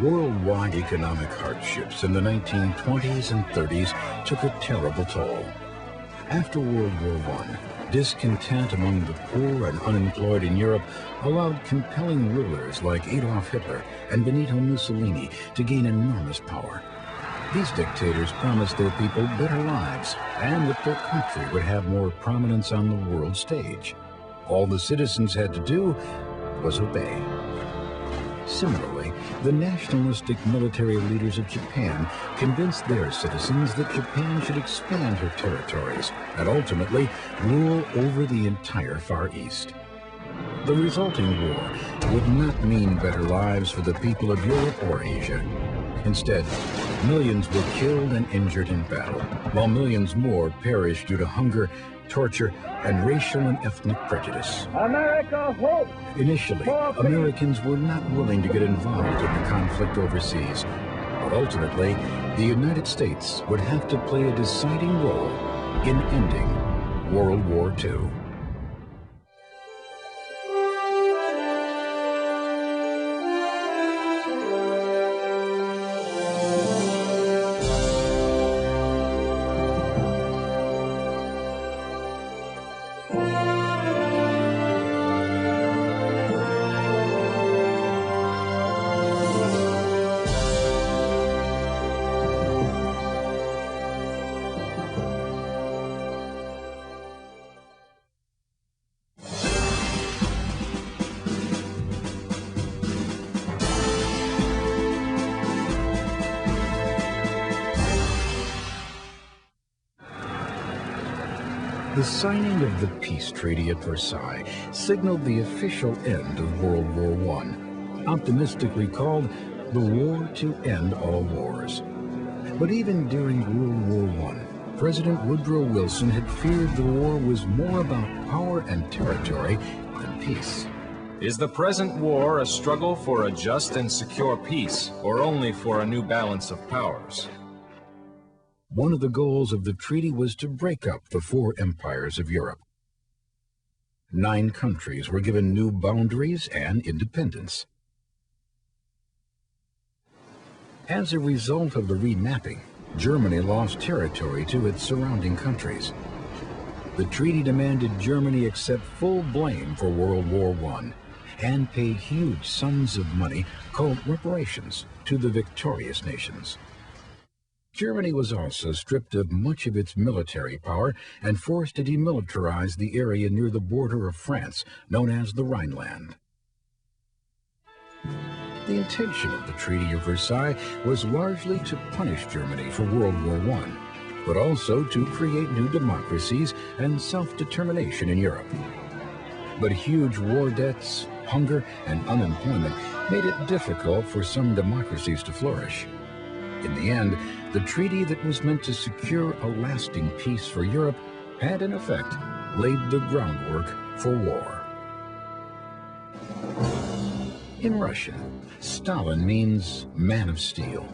Worldwide economic hardships in the 1920s and 30s took a terrible toll. After World War I, discontent among the poor and unemployed in Europe allowed compelling rulers like Adolf Hitler and Benito Mussolini to gain enormous power. These dictators promised their people better lives and that their country would have more prominence on the world stage. All the citizens had to do was obey. Similarly, the nationalistic military leaders of Japan convinced their citizens that Japan should expand her territories and ultimately rule over the entire Far East. The resulting war would not mean better lives for the people of Europe or Asia. Instead, millions were killed and injured in battle, while millions more perished due to hunger, torture, and racial and ethnic prejudice. America hopes. Initially, Americans were not willing to get involved in the conflict overseas, but ultimately, the United States would have to play a deciding role in ending World War II. The signing of the peace treaty at Versailles signaled the official end of World War I, optimistically called the war to end all wars. But even during World War I, President Woodrow Wilson had feared the war was more about power and territory than peace. Is the present war a struggle for a just and secure peace, or only for a new balance of powers? One of the goals of the treaty was to break up the four empires of Europe. 9 countries were given new boundaries and independence. As a result of the remapping, Germany lost territory to its surrounding countries. The treaty demanded Germany accept full blame for World War I and paid huge sums of money called reparations to the victorious nations. Germany was also stripped of much of its military power and forced to demilitarize the area near the border of France, known as the Rhineland. The intention of the Treaty of Versailles was largely to punish Germany for World War I, but also to create new democracies and self-determination in Europe. But huge war debts, hunger, and unemployment made it difficult for some democracies to flourish. In the end, the treaty that was meant to secure a lasting peace for Europe had, in effect, laid the groundwork for war. In Russian, Stalin means man of steel.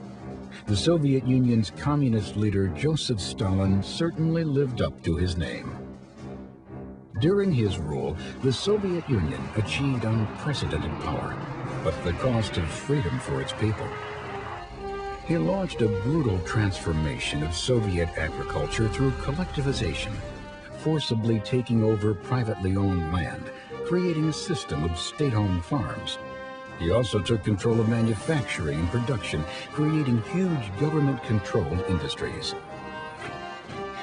The Soviet Union's communist leader Joseph Stalin certainly lived up to his name. During his rule, the Soviet Union achieved unprecedented power, but at the cost of freedom for its people. He launched a brutal transformation of Soviet agriculture through collectivization, forcibly taking over privately owned land, creating a system of state-owned farms. He also took control of manufacturing and production, creating huge government-controlled industries.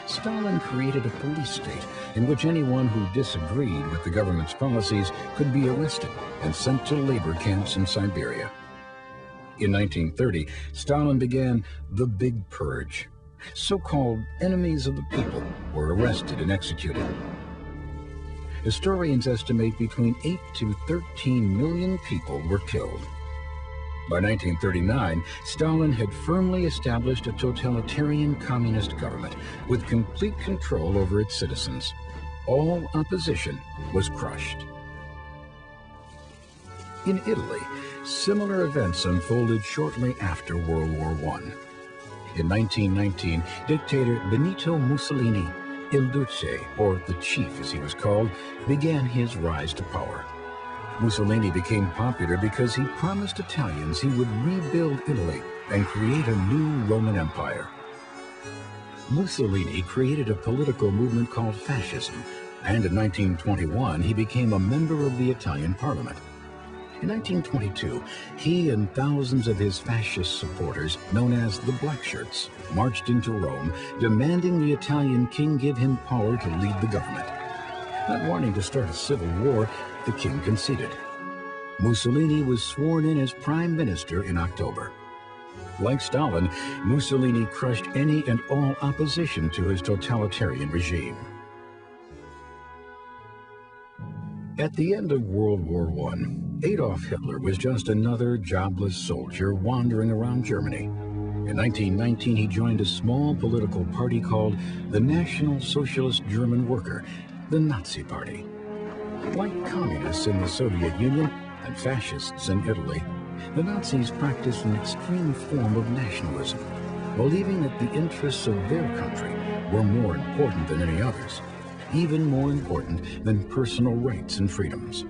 Stalin created a police state in which anyone who disagreed with the government's policies could be arrested and sent to labor camps in Siberia. In 1930, Stalin began the Big Purge. So-called enemies of the people were arrested and executed. Historians estimate between 8 to 13 million people were killed. By 1939, Stalin had firmly established a totalitarian communist government with complete control over its citizens. All opposition was crushed. In Italy, similar events unfolded shortly after World War I. In 1919, dictator Benito Mussolini, Il Duce, or the Chief as he was called, began his rise to power. Mussolini became popular because he promised Italians he would rebuild Italy and create a new Roman Empire. Mussolini created a political movement called fascism, and in 1921 he became a member of the Italian parliament. In 1922, he and thousands of his fascist supporters, known as the Black Shirts, marched into Rome, demanding the Italian king give him power to lead the government. Not wanting to start a civil war, the king conceded. Mussolini was sworn in as prime minister in October. Like Stalin, Mussolini crushed any and all opposition to his totalitarian regime. At the end of World War I, Adolf Hitler was just another jobless soldier wandering around Germany. In 1919, he joined a small political party called the National Socialist German Worker, the Nazi Party. Like communists in the Soviet Union and fascists in Italy, the Nazis practiced an extreme form of nationalism, believing that the interests of their country were more important than any others, even more important than personal rights and freedoms.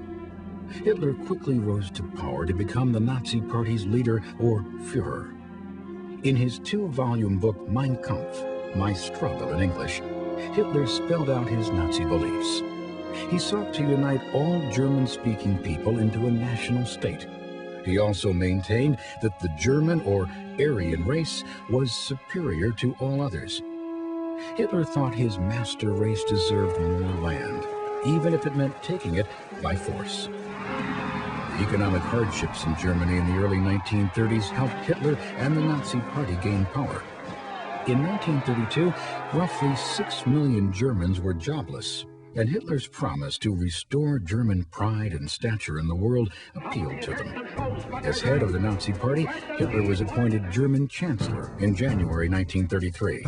Hitler quickly rose to power to become the Nazi Party's leader, or Führer. In his 2-volume book Mein Kampf, My Struggle in English, Hitler spelled out his Nazi beliefs. He sought to unite all German-speaking people into a national state. He also maintained that the German or Aryan race was superior to all others. Hitler thought his master race deserved more land, even if it meant taking it by force. The economic hardships in Germany in the early 1930s helped Hitler and the Nazi Party gain power. In 1932, roughly 6 million Germans were jobless, and Hitler's promise to restore German pride and stature in the world appealed to them. As head of the Nazi Party, Hitler was appointed German Chancellor in January 1933.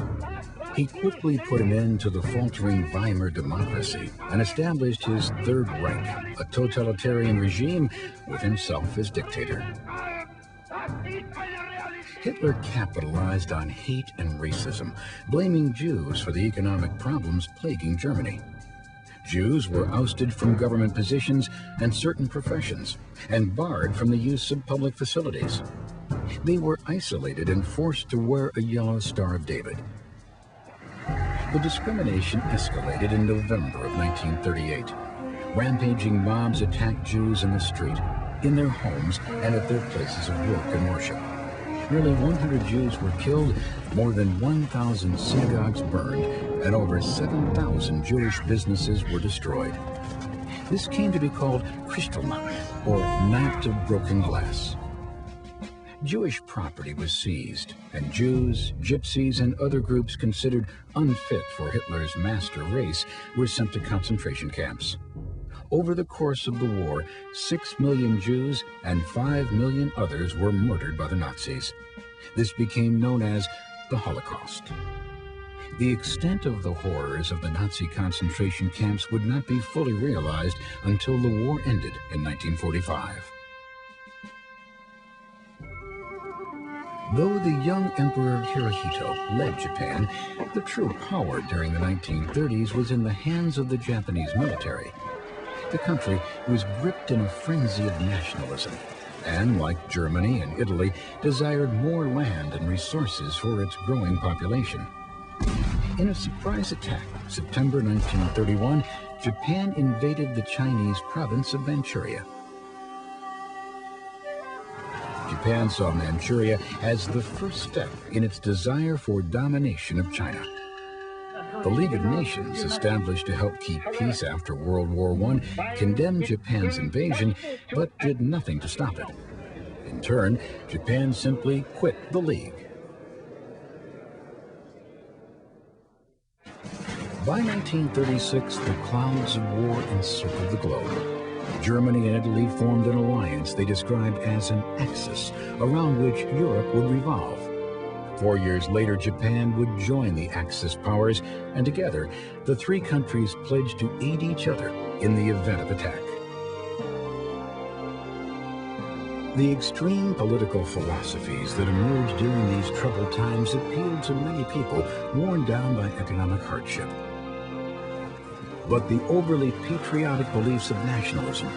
He quickly put an end to the faltering Weimar democracy and established his Third Reich, a totalitarian regime with himself as dictator. Hitler capitalized on hate and racism, blaming Jews for the economic problems plaguing Germany. Jews were ousted from government positions and certain professions, and barred from the use of public facilities. They were isolated and forced to wear a yellow Star of David. The discrimination escalated in November of 1938. Rampaging mobs attacked Jews in the street, in their homes, and at their places of work and worship. Nearly 100 Jews were killed, more than 1,000 synagogues burned, and over 7,000 Jewish businesses were destroyed. This came to be called Kristallnacht, or Night of Broken Glass. Jewish property was seized, and Jews, Gypsies, and other groups considered unfit for Hitler's master race were sent to concentration camps. Over the course of the war, 6 million Jews and 5 million others were murdered by the Nazis. This became known as the Holocaust. The extent of the horrors of the Nazi concentration camps would not be fully realized until the war ended in 1945. Though the young Emperor Hirohito led Japan, the true power during the 1930s was in the hands of the Japanese military. The country was gripped in a frenzy of nationalism, and like Germany and Italy, desired more land and resources for its growing population. In a surprise attack, September 1931, Japan invaded the Chinese province of Manchuria. Japan saw Manchuria as the first step in its desire for domination of China. The League of Nations, established to help keep peace after World War I, condemned Japan's invasion, but did nothing to stop it. In turn, Japan simply quit the League. By 1936, the clouds of war encircled the globe. Germany and Italy formed an alliance they described as an axis around which Europe would revolve. 4 years later, Japan would join the Axis powers, and together, the three countries pledged to aid each other in the event of attack. The extreme political philosophies that emerged during these troubled times appealed to many people worn down by economic hardship. But the overly patriotic beliefs of nationalism,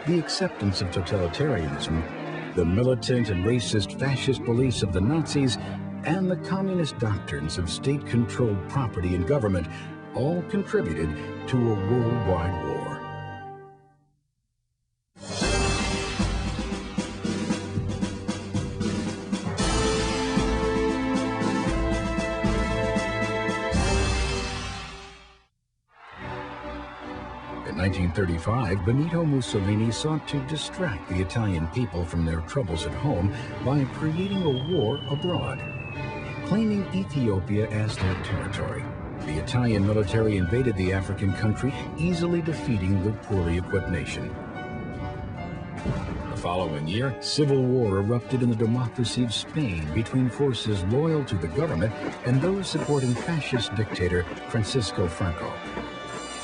the acceptance of totalitarianism, the militant and racist fascist beliefs of the Nazis, and the communist doctrines of state-controlled property and government all contributed to a worldwide war. In 1935, Benito Mussolini sought to distract the Italian people from their troubles at home by creating a war abroad. Claiming Ethiopia as their territory, the Italian military invaded the African country, easily defeating the poorly equipped nation. The following year, civil war erupted in the democracy of Spain between forces loyal to the government and those supporting fascist dictator Francisco Franco.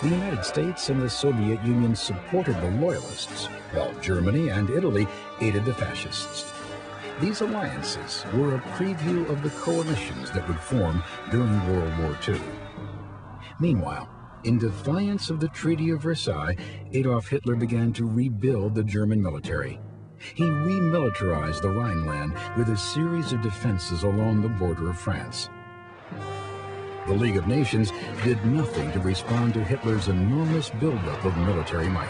The United States and the Soviet Union supported the loyalists, while Germany and Italy aided the fascists. These alliances were a preview of the coalitions that would form during World War II. Meanwhile, in defiance of the Treaty of Versailles, Adolf Hitler began to rebuild the German military. He remilitarized the Rhineland with a series of defenses along the border of France. The League of Nations did nothing to respond to Hitler's enormous buildup of military might.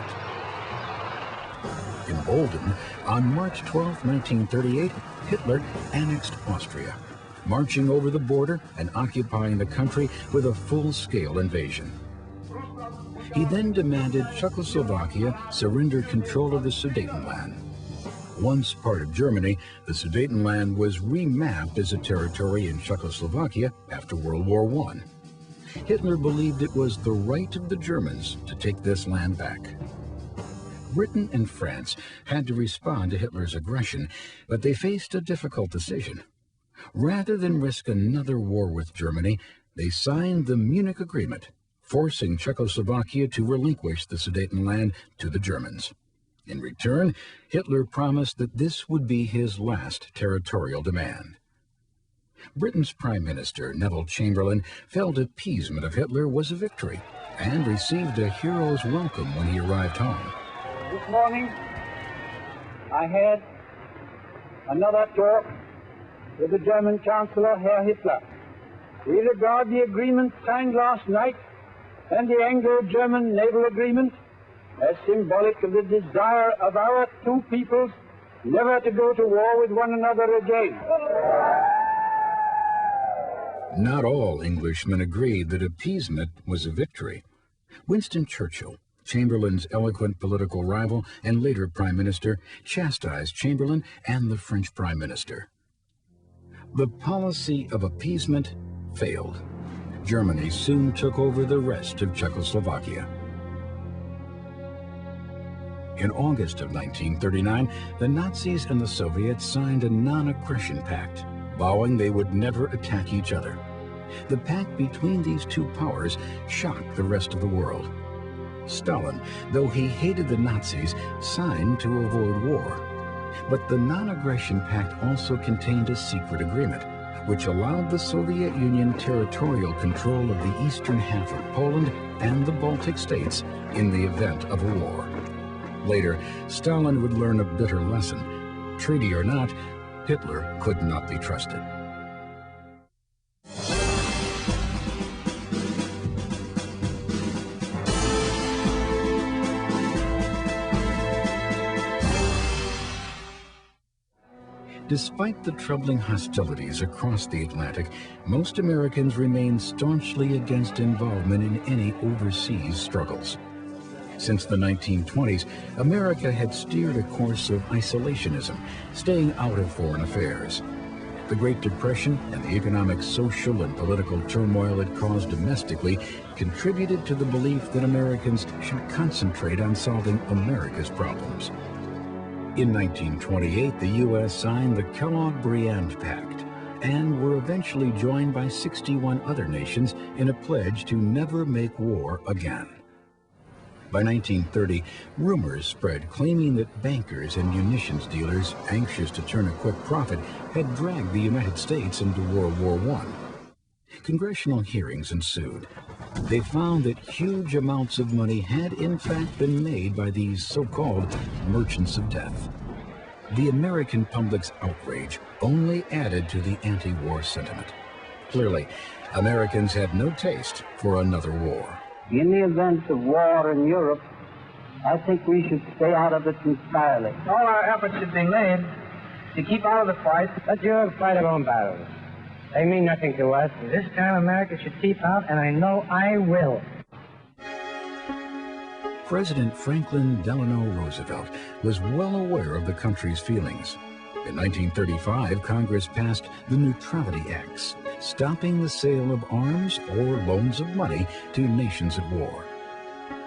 Emboldened, on March 12, 1938, Hitler annexed Austria, marching over the border and occupying the country with a full-scale invasion. He then demanded Czechoslovakia surrender control of the Sudetenland. Once part of Germany, the Sudetenland was remapped as a territory in Czechoslovakia after World War I. Hitler believed it was the right of the Germans to take this land back. Britain and France had to respond to Hitler's aggression, but they faced a difficult decision. Rather than risk another war with Germany, they signed the Munich Agreement, forcing Czechoslovakia to relinquish the Sudetenland to the Germans. In return, Hitler promised that this would be his last territorial demand. Britain's Prime Minister, Neville Chamberlain, felt appeasement of Hitler was a victory and received a hero's welcome when he arrived home. This morning, I had another talk with the German Chancellor, Herr Hitler. We regard the agreement signed last night and the Anglo-German naval agreement as symbolic of the desire of our two peoples never to go to war with one another again. Not all Englishmen agreed that appeasement was a victory. Winston Churchill, Chamberlain's eloquent political rival and later Prime Minister, chastised Chamberlain and the French Prime Minister. The policy of appeasement failed. Germany soon took over the rest of Czechoslovakia. In August of 1939, the Nazis and the Soviets signed a non-aggression pact, vowing they would never attack each other. The pact between these two powers shocked the rest of the world. Stalin, though he hated the Nazis, signed to avoid war. But the non-aggression pact also contained a secret agreement, which allowed the Soviet Union territorial control of the eastern half of Poland and the Baltic states in the event of a war. Later, Stalin would learn a bitter lesson. Treaty or not, Hitler could not be trusted. Despite the troubling hostilities across the Atlantic, most Americans remained staunchly against involvement in any overseas struggles. Since the 1920s, America had steered a course of isolationism, staying out of foreign affairs. The Great Depression and the economic, social, and political turmoil it caused domestically contributed to the belief that Americans should concentrate on solving America's problems. In 1928, the U.S. signed the Kellogg-Briand Pact and were eventually joined by 61 other nations in a pledge to never make war again. By 1930, rumors spread claiming that bankers and munitions dealers, anxious to turn a quick profit, had dragged the United States into World War I. Congressional hearings ensued. They found that huge amounts of money had in fact been made by these so-called merchants of death. The American public's outrage only added to the anti-war sentiment. Clearly, Americans had no taste for another war. In the event of war in Europe, I think we should stay out of it entirely. All our efforts should be made to keep out of the fight. Let Europe fight their own battles. They mean nothing to us. This time America should keep out, and I know I will. President Franklin Delano Roosevelt was well aware of the country's feelings. In 1935, Congress passed the Neutrality Acts, stopping the sale of arms or loans of money to nations at war.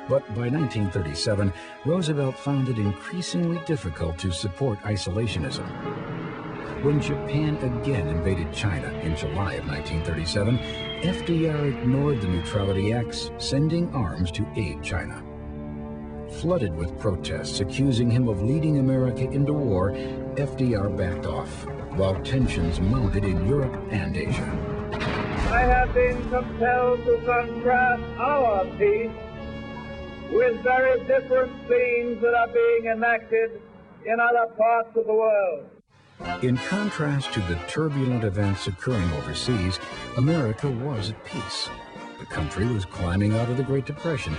But by 1937, Roosevelt found it increasingly difficult to support isolationism. When Japan again invaded China in July of 1937, FDR ignored the Neutrality Acts, sending arms to aid China. Flooded with protests accusing him of leading America into war, FDR backed off, while tensions mounted in Europe and Asia. I have been compelled to contrast our peace with very different scenes that are being enacted in other parts of the world. In contrast to the turbulent events occurring overseas, America was at peace. The country was climbing out of the Great Depression,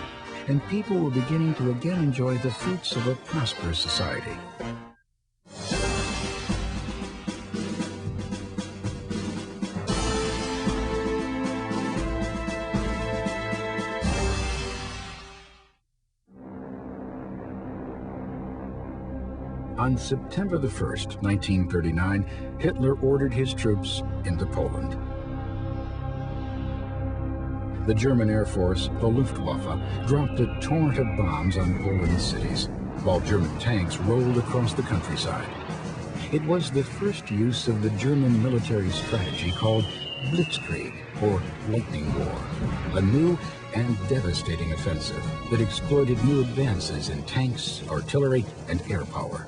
and people were beginning to again enjoy the fruits of a prosperous society. On September the 1st, 1939, Hitler ordered his troops into Poland. The German Air Force, the Luftwaffe, dropped a torrent of bombs on Poland's cities, while German tanks rolled across the countryside. It was the first use of the German military strategy called Blitzkrieg, or Lightning War, a new and devastating offensive that exploited new advances in tanks, artillery, and air power.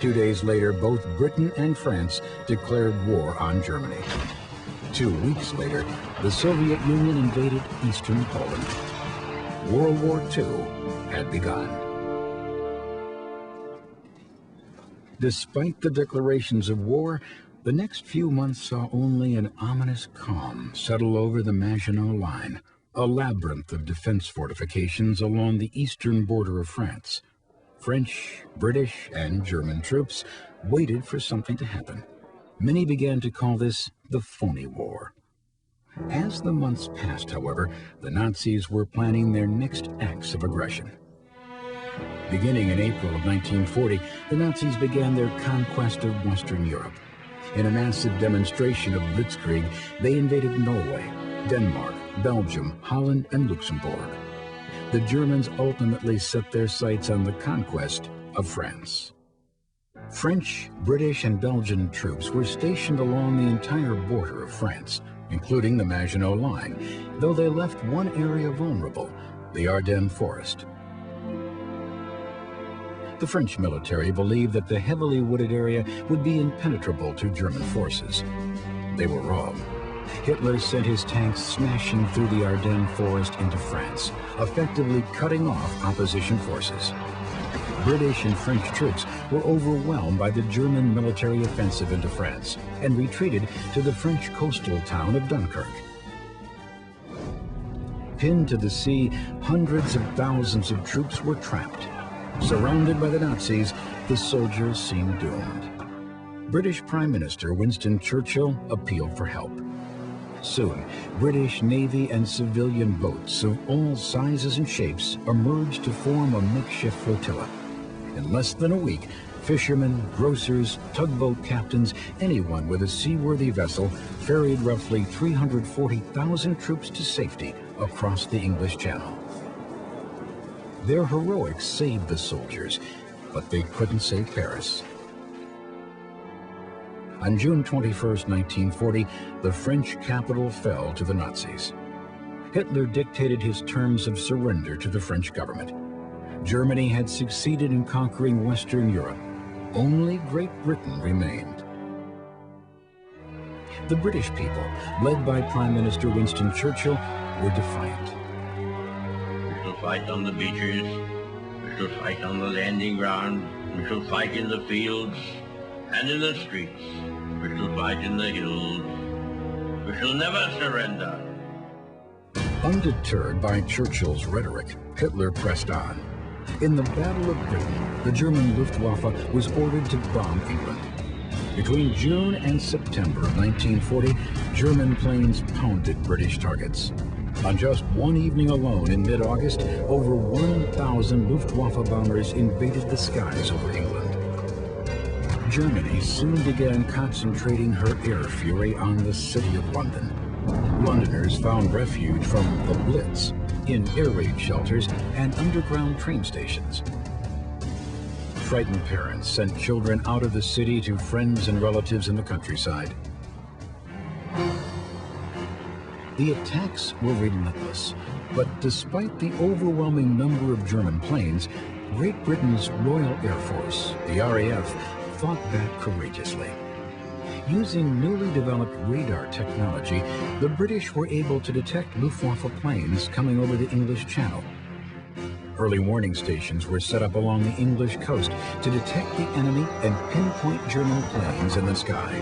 Two days later, both Britain and France declared war on Germany. 2 weeks later, the Soviet Union invaded eastern Poland. World War II had begun. Despite the declarations of war, the next few months saw only an ominous calm settle over the Maginot Line, a labyrinth of defense fortifications along the eastern border of France. French, British, and German troops waited for something to happen. Many began to call this the phony war. As the months passed, however, the Nazis were planning their next acts of aggression. Beginning in April of 1940, the Nazis began their conquest of Western Europe. In a massive demonstration of Blitzkrieg, they invaded Norway, Denmark, Belgium, Holland, and Luxembourg. The Germans ultimately set their sights on the conquest of France. French, British, and Belgian troops were stationed along the entire border of France, including the Maginot Line, though they left one area vulnerable, the Ardennes Forest. The French military believed that the heavily wooded area would be impenetrable to German forces. They were wrong. Hitler sent his tanks smashing through the Ardennes Forest into France, effectively cutting off opposition forces. British and French troops were overwhelmed by the German military offensive into France and retreated to the French coastal town of Dunkirk. Pinned to the sea, hundreds of thousands of troops were trapped. Surrounded by the Nazis, the soldiers seemed doomed. British Prime Minister Winston Churchill appealed for help. Soon, British Navy and civilian boats of all sizes and shapes emerged to form a makeshift flotilla. In less than a week, fishermen, grocers, tugboat captains, anyone with a seaworthy vessel ferried roughly 340,000 troops to safety across the English Channel. Their heroics saved the soldiers, but they couldn't save Paris. On June 21, 1940, the French capital fell to the Nazis. Hitler dictated his terms of surrender to the French government. Germany had succeeded in conquering Western Europe. only Great Britain remained. The British people, led by Prime Minister Winston Churchill, were defiant. We shall fight on the beaches, we shall fight on the landing ground, we shall fight in the fields and in the streets, we shall fight in the hills, we shall never surrender. Undeterred by Churchill's rhetoric, Hitler pressed on. In the Battle of Britain, the German Luftwaffe was ordered to bomb England. Between June and September of 1940, German planes pounded British targets. On just one evening alone in mid-August, over 1,000 Luftwaffe bombers invaded the skies over England. Germany soon began concentrating her air fury on the city of London. Londoners found refuge from the Blitz in air raid shelters and underground train stations. Frightened parents sent children out of the city to friends and relatives in the countryside. The attacks were relentless, but despite the overwhelming number of German planes, Great Britain's Royal Air Force, the RAF, fought back courageously. Using newly developed radar technology, the British were able to detect Luftwaffe planes coming over the English Channel. Early warning stations were set up along the English coast to detect the enemy and pinpoint German planes in the sky.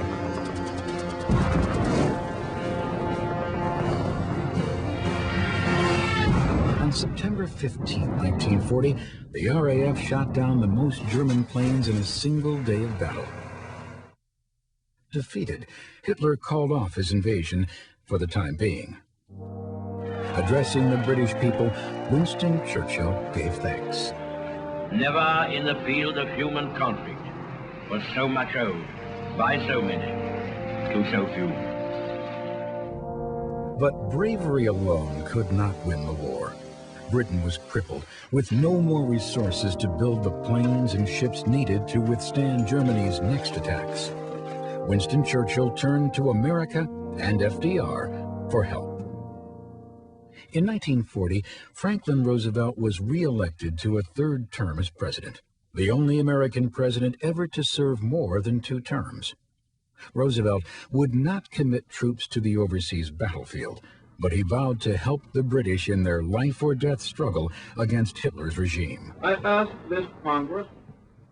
On September 15, 1940, the RAF shot down the most German planes in a single day of battle. Defeated, Hitler called off his invasion for the time being. Addressing the British people, Winston Churchill gave thanks. Never in the field of human conflict was so much owed by so many to so few. But bravery alone could not win the war. Britain was crippled, with no more resources to build the planes and ships needed to withstand Germany's next attacks. Winston Churchill turned to America and FDR for help. In 1940, Franklin Roosevelt was re-elected to a third term as president, the only American president ever to serve more than 2 terms. Roosevelt would not commit troops to the overseas battlefield, but he vowed to help the British in their life-or-death struggle against Hitler's regime. I ask this Congress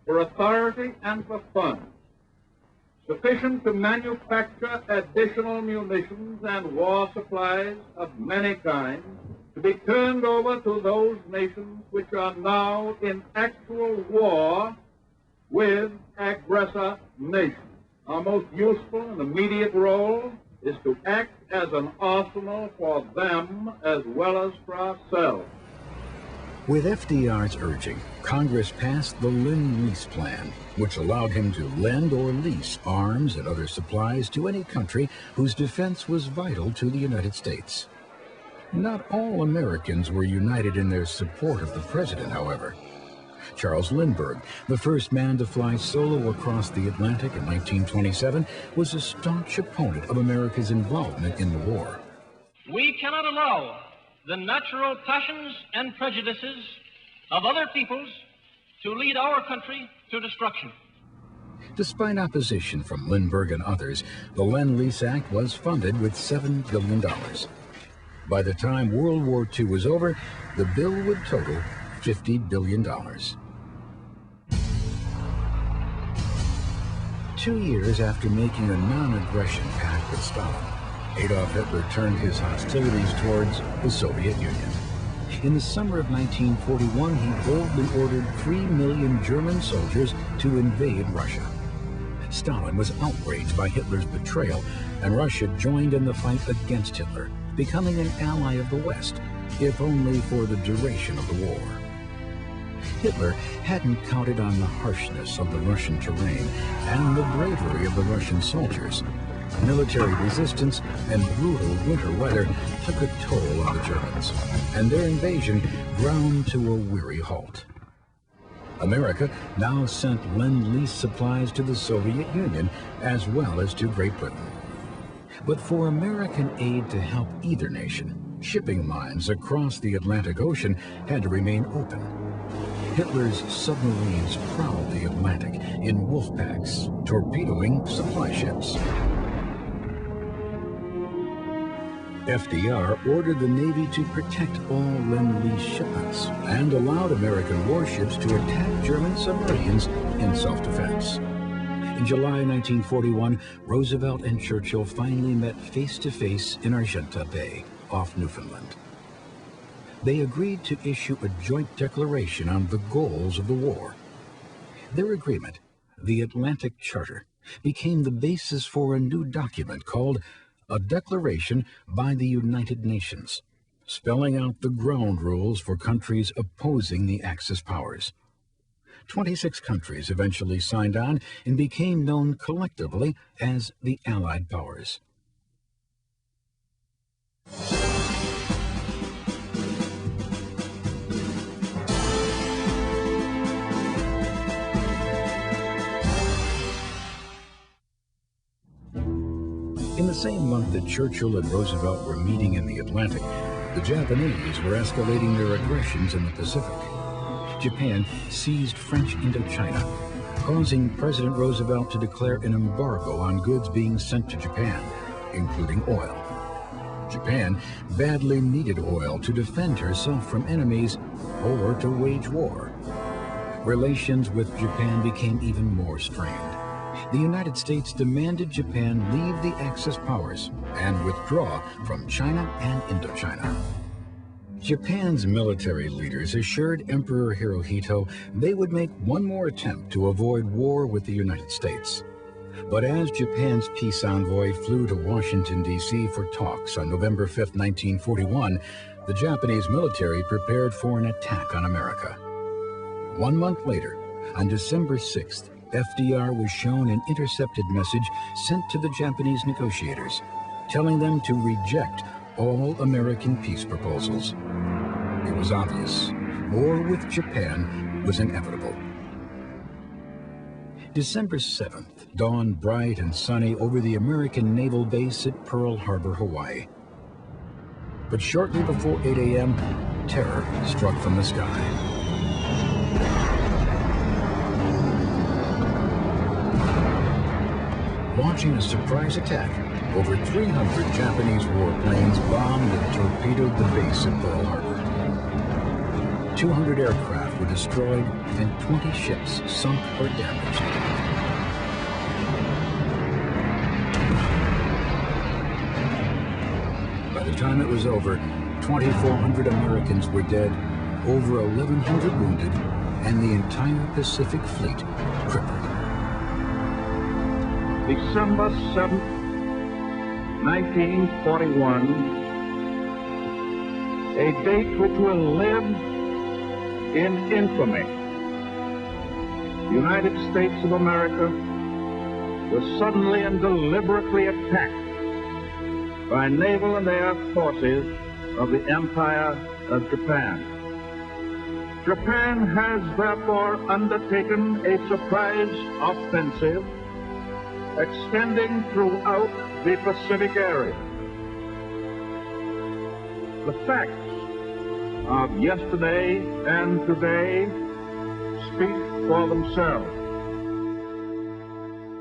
for authority and for funds sufficient to manufacture additional munitions and war supplies of many kinds to be turned over to those nations which are now in actual war with aggressor nations. Our most useful and immediate role is to act as an arsenal for them as well as for ourselves. With FDR's urging, Congress passed the Lend-Lease Plan, which allowed him to lend or lease arms and other supplies to any country whose defense was vital to the United States. Not all Americans were united in their support of the president, however. Charles Lindbergh, the first man to fly solo across the Atlantic in 1927, was a staunch opponent of America's involvement in the war. We cannot allow the natural passions and prejudices of other peoples to lead our country to destruction. Despite opposition from Lindbergh and others, the Lend-Lease Act was funded with $7 billion. By the time World War II was over, the bill would total $50 billion. 2 years after making a non-aggression pact with Stalin, Adolf Hitler turned his hostilities towards the Soviet Union. In the summer of 1941, he boldly ordered 3 million German soldiers to invade Russia. Stalin was outraged by Hitler's betrayal, and Russia joined in the fight against Hitler, becoming an ally of the West, if only for the duration of the war. Hitler hadn't counted on the harshness of the Russian terrain and the bravery of the Russian soldiers. Military resistance and brutal winter weather took a toll on the Germans, and their invasion ground to a weary halt. America now sent Lend-Lease supplies to the Soviet Union as well as to Great Britain. But for American aid to help either nation, shipping lines across the Atlantic Ocean had to remain open. Hitler's submarines prowled the Atlantic in wolf packs, torpedoing supply ships. FDR ordered the Navy to protect all Lend-Lease shipments and allowed American warships to attack German submarines in self-defense. In July 1941, Roosevelt and Churchill finally met face-to-face in Argenta Bay, off Newfoundland. They agreed to issue a joint declaration on the goals of the war. Their agreement, the Atlantic Charter, became the basis for a new document called a Declaration by the United Nations, spelling out the ground rules for countries opposing the Axis powers. 26 countries eventually signed on and became known collectively as the Allied Powers. In the same month that Churchill and Roosevelt were meeting in the Atlantic, the Japanese were escalating their aggressions in the Pacific. Japan seized French Indochina, causing President Roosevelt to declare an embargo on goods being sent to Japan, including oil. Japan badly needed oil to defend herself from enemies or to wage war. Relations with Japan became even more strained. The United States demanded Japan leave the Axis powers and withdraw from China and Indochina. Japan's military leaders assured Emperor Hirohito they would make one more attempt to avoid war with the United States. But as Japan's peace envoy flew to Washington, D.C. for talks on November 5, 1941, the Japanese military prepared for an attack on America. 1 month later, on December 6th, FDR was shown an intercepted message sent to the Japanese negotiators, telling them to reject all American peace proposals. It was obvious, war with Japan was inevitable. December 7th dawned bright and sunny over the American naval base at Pearl Harbor, Hawaii. But shortly before 8 a.m., terror struck from the sky. Launching a surprise attack, over 300 Japanese warplanes bombed and torpedoed the base at Pearl Harbor. 200 aircraft were destroyed and 20 ships sunk or damaged. By the time it was over, 2,400 Americans were dead, over 1,100 wounded, and the entire Pacific Fleet crippled. December 7th, 1941, a date which will live in infamy. The United States of America was suddenly and deliberately attacked by naval and air forces of the Empire of Japan. Japan has therefore undertaken a surprise offensive extending throughout the Pacific area. The facts of yesterday and today speak for themselves.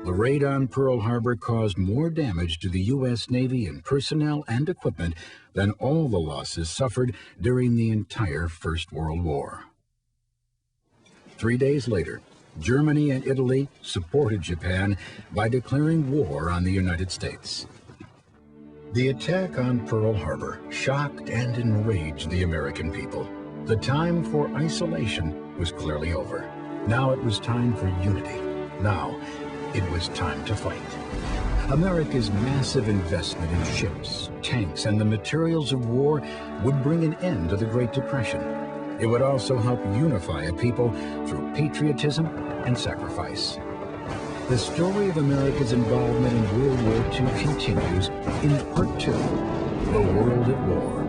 The raid on Pearl Harbor caused more damage to the U.S. Navy in personnel and equipment than all the losses suffered during the entire First World War. 3 days later, Germany and Italy supported Japan by declaring war on the United States. The attack on Pearl Harbor shocked and enraged the American people. The time for isolation was clearly over. Now it was time for unity. Now it was time to fight. America's massive investment in ships, tanks, and the materials of war would bring an end to the Great Depression. It would also help unify a people through patriotism and sacrifice. The story of America's involvement in World War II continues in Part 2, The World at War.